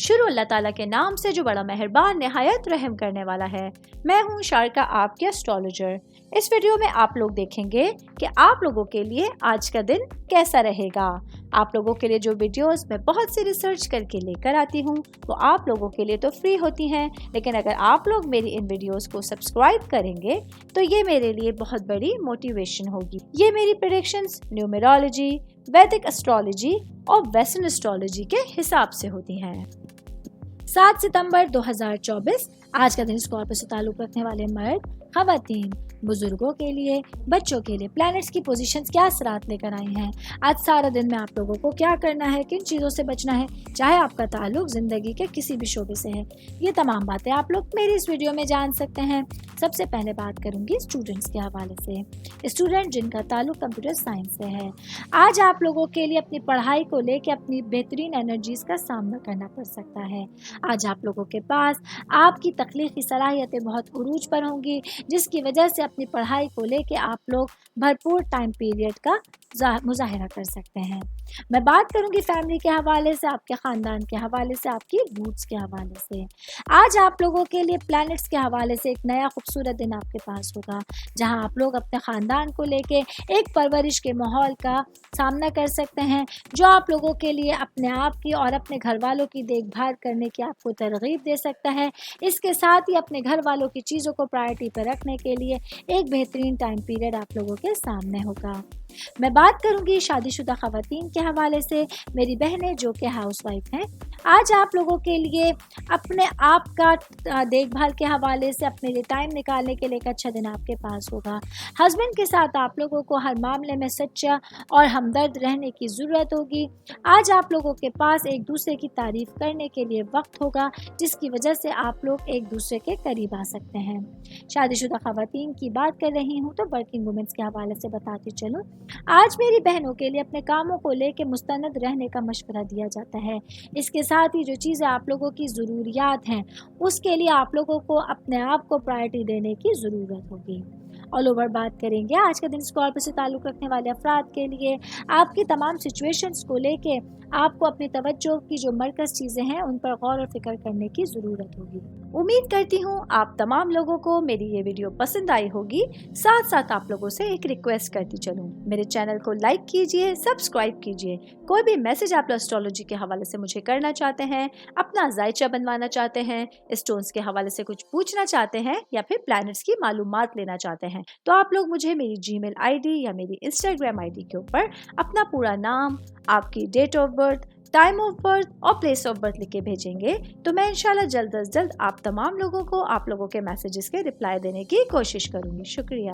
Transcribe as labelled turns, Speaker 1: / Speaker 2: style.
Speaker 1: شروع اللہ تعالیٰ کے نام سے جو بڑا مہربان نہایت رحم کرنے والا ہے۔ میں ہوں شارکا، آپ کے اسٹرالوجر۔ اس ویڈیو میں آپ لوگ دیکھیں گے کہ آپ لوگوں کے لیے آج کا دن کیسا رہے گا۔ آپ لوگوں کے لیے جو ویڈیوز میں بہت سی ریسرچ کر کے لے کر آتی ہوں وہ آپ لوگوں کے لیے تو فری ہوتی ہیں، لیکن اگر آپ لوگ میری ان ویڈیوز کو سبسکرائب کریں گے تو یہ میرے لیے بہت بڑی موٹیویشن ہوگی۔ یہ میری پریڈکشنز نیومرولوجی، ویدک اسٹرالوجی اور ویسٹرن اسٹرالوجی کے حساب سے ہوتی ہیں۔ 7 ستمبر 2024 آج کا دن اسکارپیو سے تعلق رکھنے والے مرد، خواتین، بزرگوں کے لیے، بچوں کے لیے پلانٹس کی پوزیشنز کیا اثرات لے کر آئی ہیں۔ آج سارا دن میں آپ لوگوں کو کیا کرنا ہے، کن چیزوں سے بچنا ہے، چاہے آپ کا تعلق زندگی کے کسی بھی شعبے سے ہے، یہ تمام باتیں آپ لوگ میری اس ویڈیو میں جان سکتے ہیں۔ سب سے پہلے بات کروں گی اسٹوڈنٹس کے حوالے سے۔ اسٹوڈنٹ جن کا تعلق کمپیوٹر سائنس سے ہے، آج آپ لوگوں کے لیے اپنی پڑھائی کو لے کے اپنی بہترین انرجیز کا سامنا کرنا پڑ سکتا ہے۔ آج آپ لوگوں کے پاس آپ کی تخلیقی صلاحیتیں بہت عروج پر ہوں گی، جس کی وجہ سے اپنی پڑھائی کو لے کے آپ لوگ بھرپور ٹائم پیریڈ کا مظاہرہ کر سکتے ہیں۔ میں بات کروں گی فیملی کے حوالے سے، آپ کے خاندان کے حوالے سے، آپ کی روٹس کے حوالے سے۔ آج آپ لوگوں کے لیے پلانٹس کے حوالے سے ایک نیا خوبصورت دن آپ کے پاس ہوگا، جہاں آپ لوگ اپنے خاندان کو لے کے ایک پرورش کے ماحول کا سامنا کر سکتے ہیں، جو آپ لوگوں کے لیے اپنے آپ کی اور اپنے گھر والوں کی دیکھ بھال کرنے کی آپ کو ترغیب دے سکتا ہے۔ اس کے ساتھ ہی اپنے گھر والوں کی چیزوں کو پرائرٹی پر رکھنے کے لیے ایک بہترین ٹائم پیریڈ آپ لوگوں کے سامنے ہوگا۔ میں بات کروں گی شادی شدہ خواتین کے حوالے سے، میری بہنیں جو کہ ہاؤس وائف ہیں۔ آج آپ لوگوں کے لیے اپنے آپ کا دیکھ بھال کے حوالے سے اپنے لیے ٹائم نکالنے کے لیے ایک اچھا دن آپ کے پاس ہوگا۔ ہسبینڈ کے ساتھ آپ لوگوں کو ہر معاملے میں سچا اور ہمدرد رہنے کی ضرورت ہوگی۔ آج آپ لوگوں کے پاس ایک دوسرے کی تعریف کرنے کے لیے وقت ہوگا، جس کی وجہ سے آپ لوگ ایک دوسرے کے قریب آ سکتے ہیں۔ شادی شدہ خواتین کی بات کر رہی ہوں تو ورکنگ وومنس کے حوالے سے بتاتی چلوں۔ آج میری بہنوں کے لیے اپنے کاموں کو لے کے مستند رہنے کا مشورہ دیا جاتا ہے۔ اس کے ساتھ ہی جو چیزیں آپ لوگوں کی ضروریات ہیں، اس کے لیے آپ لوگوں کو اپنے آپ کو پرائرٹی دینے کی ضرورت ہوگی۔ آل اوور بات کریں گے آج کا دن اسکارپیو سے تعلق رکھنے والے افراد کے لیے، آپ کی تمام سچویشنز کو لے کے آپ کو اپنی توجہ کی جو مرکز چیزیں ہیں ان پر غور و فکر کرنے کی ضرورت ہوگی۔ امید کرتی ہوں آپ تمام لوگوں کو میری یہ ویڈیو پسند آئی ہوگی۔ ساتھ ساتھ آپ لوگوں سے ایک ریکویسٹ کرتی چلوں، میرے چینل کو لائک کیجئے، سبسکرائب کیجئے۔ کوئی بھی میسج آپ اسٹرالوجی کے حوالے سے مجھے کرنا چاہتے ہیں، اپنا ذائچہ بنوانا چاہتے ہیں، اسٹونز کے حوالے سے کچھ پوچھنا چاہتے ہیں یا پھر پلانٹس کی معلومات لینا چاہتے ہیں، تو آپ لوگ مجھے میری جی میل آئی ڈی یا میری انسٹاگرام آئی ڈی کے اوپر اپنا پورا نام، آپ کی date of birth, time of birth اور پلیس آف برتھ لکھ کے بھیجیں گے تو میں انشاءاللہ جلد از جلد آپ تمام لوگوں کو آپ لوگوں کے میسیجز کے رپلائی دینے کی کوشش کروں گی۔ شکریہ۔